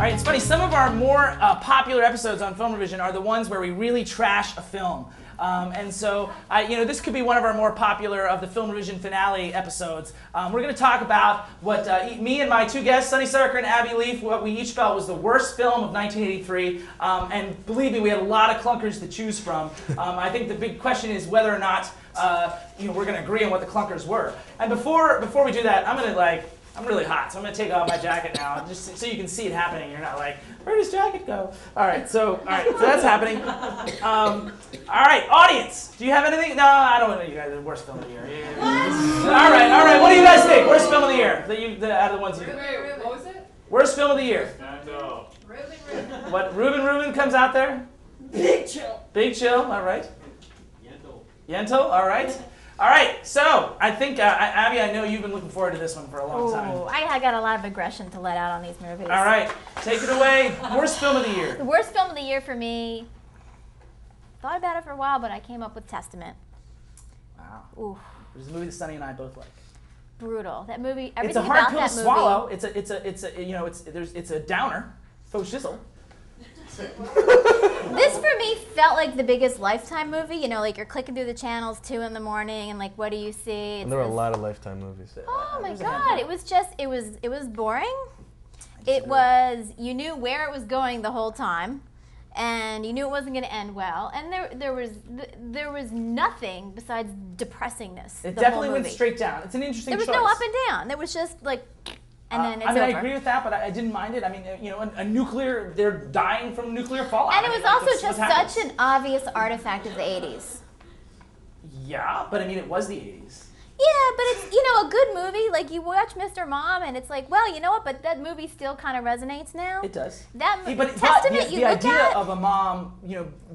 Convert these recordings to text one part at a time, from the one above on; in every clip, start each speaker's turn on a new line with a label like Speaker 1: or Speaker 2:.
Speaker 1: right, it's funny. Some of our more popular episodes on Film Revision are the ones where we really trash a film. And so, this could be one of our more popular of the Film Revision finale episodes. We're going to talk about what me and my two guests, Sunny Sarkar and Abby Leaf, what we each felt was the worst film of 1983. And believe me, we had a lot of clunkers to choose from. I think the big question is whether or not we're going to agree on what the clunkers were. And before we do that, I'm really hot, so I'm going to take off my jacket now, just so you can see it happening. You're not like, where does jacket go? All right, so that's happening. All right, audience, do you have anything? No, I don't know. You guys, the worst film of the year. All right. What do you guys think? Worst film of the year? Out of the ones you.
Speaker 2: Wait, what was it?
Speaker 1: Worst film of the year.
Speaker 2: Ruben.
Speaker 1: What? Ruben comes out there.
Speaker 2: Big Chill.
Speaker 1: Big Chill. All right. Yentl. All right. All right, so I think, Abby, I know you've been looking forward to this one for a long time.
Speaker 3: Oh, I got a lot of aggression to let out on these movies.
Speaker 1: All right, take it away. Worst film of the year.
Speaker 3: The worst film of the year for me, thought about it for a while, but I came up with Testament.
Speaker 1: Wow.
Speaker 3: Ooh.
Speaker 1: There's a movie that Sunny and I both like.
Speaker 3: Brutal. That movie,
Speaker 1: It's
Speaker 3: everything
Speaker 1: a hard
Speaker 3: about
Speaker 1: pill
Speaker 3: that
Speaker 1: to
Speaker 3: movie.
Speaker 1: swallow. It's a downer. Faux shizzle.
Speaker 3: This for me felt like the biggest Lifetime movie. Like you're clicking through the channels 2 in the morning, and like, what do you see?
Speaker 4: And there were a lot of Lifetime movies.
Speaker 3: Oh my God! It was boring. It was, you knew where it was going the whole time, and you knew it wasn't going to end well. And there was nothing besides depressingness.
Speaker 1: It definitely went straight down. It's an interesting choice.
Speaker 3: There was no up and down. There was just like. And then it's over.
Speaker 1: I agree with that, but I didn't mind it. I mean, they're dying from nuclear fallout.
Speaker 3: And it was also just such an obvious artifact of the 80s.
Speaker 1: Yeah, but I mean, it was the 80s.
Speaker 3: Yeah, but it's, a good movie. Like, you watch Mr. Mom, and it's like, well, you know what? But that movie still kind of resonates now.
Speaker 1: It does.
Speaker 3: Testament,
Speaker 1: the idea of a mom,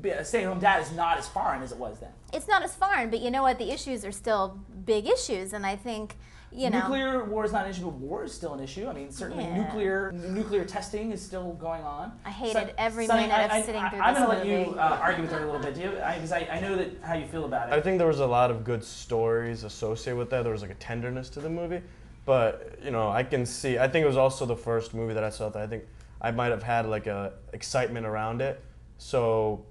Speaker 1: a stay-at-home dad is not as foreign as it was then.
Speaker 3: It's not as foreign, but you know what? The issues are still big issues, and I think...
Speaker 1: Nuclear war is not an issue, but war is still an issue. I mean, certainly nuclear testing is still going on.
Speaker 3: I hated every minute of sitting through this movie.
Speaker 1: I'm going to let you argue with her a little bit, because I know how you feel about it.
Speaker 4: I think there was a lot of good stories associated with that. There was like a tenderness to the movie. But, I can see, I think it was also the first movie that I saw that I think I might have had like a excitement around it. So,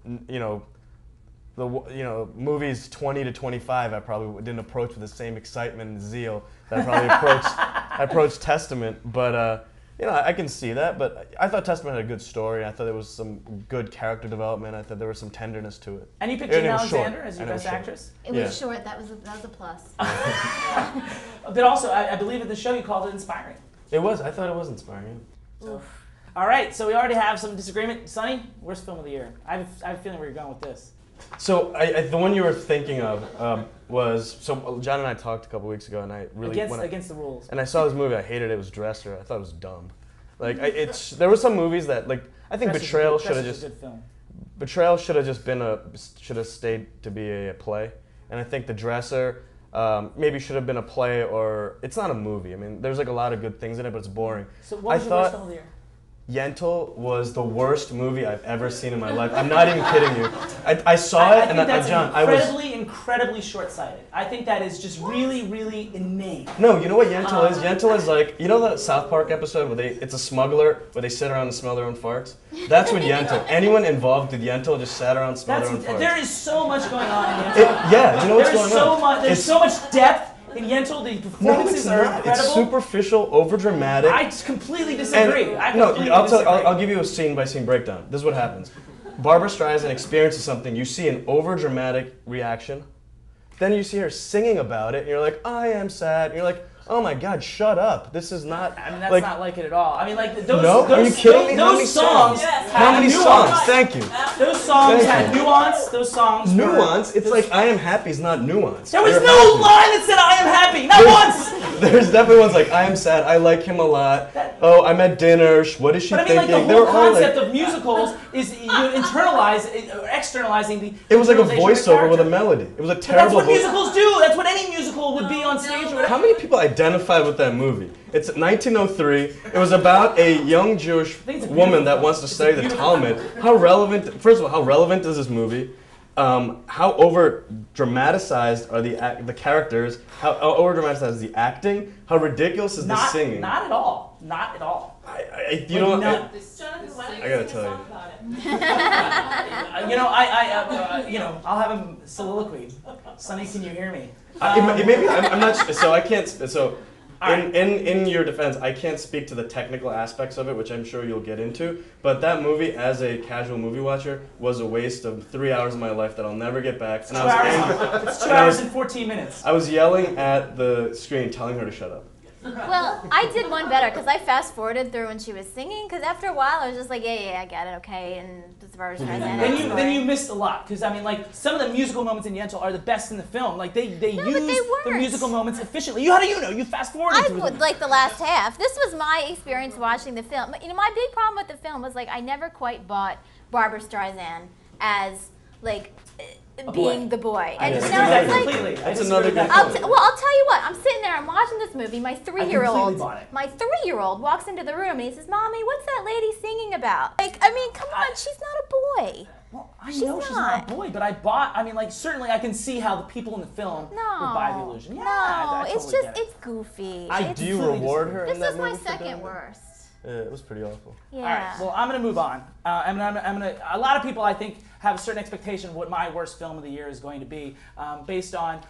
Speaker 4: movies 20 to 25, I probably didn't approach with the same excitement and zeal that I probably approached Testament. But I can see that. But I thought Testament had a good story. I thought there was some good character development. I thought there was some tenderness to it.
Speaker 1: And you picked Jane Alexander as your best actress.
Speaker 3: It was short. That was a plus.
Speaker 1: But also, I believe at the show you called it inspiring.
Speaker 4: It was. I thought it was inspiring.
Speaker 1: So. All right, so we already have some disagreement. Sunny, worst film of the year. I have a feeling where you're going with this.
Speaker 4: So the one you were thinking of was, so John and I talked a couple weeks ago, and I really
Speaker 1: against the rules.
Speaker 4: And I saw this movie. I hated it. It was Dresser. I thought it was dumb. Like there were some movies that I think Betrayal should have just Betrayal should have stayed to be a play, and I think The Dresser maybe should have been a play, or it's not a movie. I mean, there's like a lot of good things in it, but it's boring.
Speaker 1: So what was your worst film of the year?
Speaker 4: Yentl was the worst movie I've ever seen in my life. I'm not even kidding you. I saw it, and John, I was
Speaker 1: incredibly short-sighted. I think that is just really, really inane.
Speaker 4: No, you know what Yentl is? Yentl is like, you know that South Park episode where it's a smuggler where they sit around and smell their own farts? That's what Yentl. Anyone involved with Yentl just sat around and smelled their own farts.
Speaker 1: There is so much going on in Yentl.
Speaker 4: Yeah, you know what's going on?
Speaker 1: There's so much depth. In Yentl, the performances are incredible.
Speaker 4: It's superficial, overdramatic.
Speaker 1: I completely disagree.
Speaker 4: I'll give you a scene-by-scene breakdown. This is what happens. Barbra Streisand experiences something. You see an overdramatic reaction. Then you see her singing about it, and you're like, I am sad. And you're like, oh my God, shut up. This is not...
Speaker 1: I mean, that's not like it at all. I mean, like, those...
Speaker 4: No? Are you kidding me?
Speaker 1: Those songs...
Speaker 4: How many songs? Thank you.
Speaker 1: Those songs had nuance. Those songs
Speaker 4: Nuance? It's like, I am happy is not nuance.
Speaker 1: There was no line that said, I am happy. Not once!
Speaker 4: There's definitely ones like, I am sad, I like him a lot. Oh, I'm at dinner, what is she thinking?
Speaker 1: But I mean, like, the whole concept of musicals is you internalize, or externalizing the...
Speaker 4: It was like a voiceover with a melody. It was a terrible...
Speaker 1: That's what musicals do. That's what any musical would be on stage. Or
Speaker 4: how many people identified with that movie? It's 1903. It was about a young Jewish woman that wants to study the Talmud. How relevant, first of all, how relevant is this movie? How over dramatized are the characters? How over dramatized is the acting? How ridiculous is the singing?
Speaker 1: Not at all. Not at all.
Speaker 4: You know,
Speaker 2: Jonathan
Speaker 4: I gotta tell you.
Speaker 1: I'll have a soliloquy. Sonny, can you hear me?
Speaker 4: Maybe I'm not. So I can't. So. In your defense, I can't speak to the technical aspects of it, which I'm sure you'll get into, but that movie, as a casual movie watcher, was a waste of 3 hours of my life that I'll never get back.
Speaker 1: It's 2 hours and 14 minutes.
Speaker 4: I was yelling at the screen, telling her to shut up.
Speaker 3: Well, I did one better because I fast-forwarded through when she was singing. Because after a while, I was just like, yeah, I get it, okay. And as far as
Speaker 1: then you missed a lot. Because I mean, like some of the musical moments in Yentl are the best in the film. Like they use the musical moments efficiently. How do you know? You fast-forwarded through them.
Speaker 3: Like the last half. This was my experience watching the film. You know, my big problem with the film was like I never quite bought Barbra Streisand as like. Being the boy. And
Speaker 1: that's
Speaker 3: like,
Speaker 4: that's another good
Speaker 3: I'll tell you what, I'm sitting there, I'm watching this movie, my 3-year-old walks into the room and he says, Mommy, what's that lady singing about? Like, I mean, come on, she's not a boy.
Speaker 1: Well, I know she's not a boy, but certainly I can see how the people in the film would buy the illusion. Yeah, I
Speaker 3: it's
Speaker 1: totally
Speaker 3: it's goofy.
Speaker 4: Do you reward her in that movie?
Speaker 3: This was my second worst.
Speaker 4: Yeah, it was pretty awful.
Speaker 3: Yeah.
Speaker 1: All right. Well, I'm gonna move on. I'm gonna. A lot of people, I think, have a certain expectation of what my worst film of the year is going to be, based on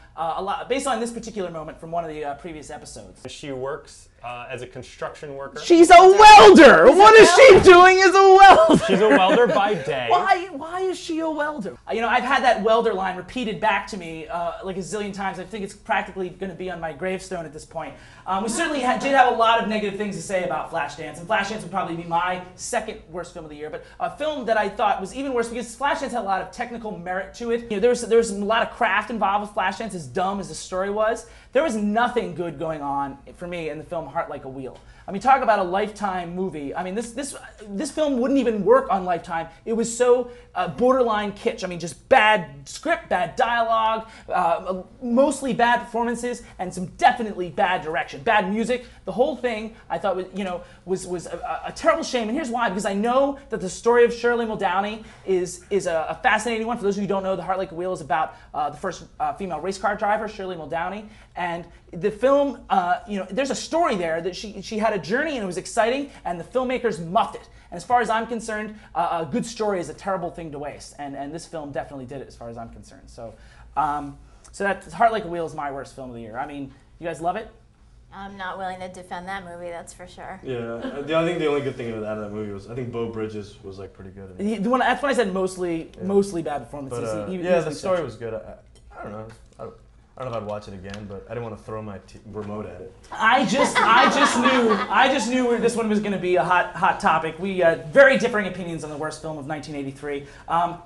Speaker 1: this particular moment from one of the previous episodes.
Speaker 5: She works as a construction worker.
Speaker 1: She's a welder. What is she doing as a welder?
Speaker 5: She's a welder by day.
Speaker 1: Why is she a welder? I've had that welder line repeated back to me like a zillion times. I think it's practically going to be on my gravestone at this point. We certainly did have a lot of negative things to say about Flashdance, and Flashdance would probably be my second worst film of the year. But a film that I thought was even worse because Flashdance had a lot of technical merit to it. There was a lot of craft involved with Flashdance, as dumb as the story was. There was nothing good going on for me in the film Heart Like a Wheel. I mean, talk about a Lifetime movie. I mean, this film wouldn't even work on Lifetime. It was so borderline kitsch. I mean, just bad script, bad dialogue, mostly bad performances, and some definitely bad direction, bad music. The whole thing I thought was a terrible shame. And here's why: because I know that the story of Shirley Muldowney is a fascinating one. For those of you who don't know, The Heart Like a Wheel is about the first female race car driver, Shirley Muldowney, and the film, there's a story there that she had a journey and it was exciting, and the filmmakers muffed it. And as far as I'm concerned, a good story is a terrible thing to waste, and this film definitely did it as far as I'm concerned. So, that Heart Like a Wheel is my worst film of the year. I mean, you guys love it?
Speaker 3: I'm not willing to defend that movie, that's for sure.
Speaker 4: Yeah, I think the only good thing out of that movie was I think Beau Bridges was like pretty good.
Speaker 1: That's when I said mostly bad performances.
Speaker 4: But, the story was good. I don't know. I don't know if I'd watch it again, but I didn't want to throw my remote at it.
Speaker 1: I just knew this one was going to be a hot topic. We very differing opinions on the worst film of 1983.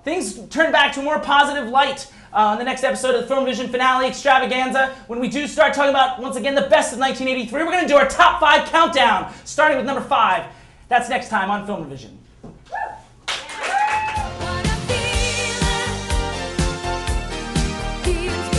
Speaker 1: Things turn back to a more positive light in the next episode of the Film Vision finale extravaganza. When we do start talking about once again the best of 1983, we're going to do our top 5 countdown, starting with number 5. That's next time on Film Vision.
Speaker 6: Feeling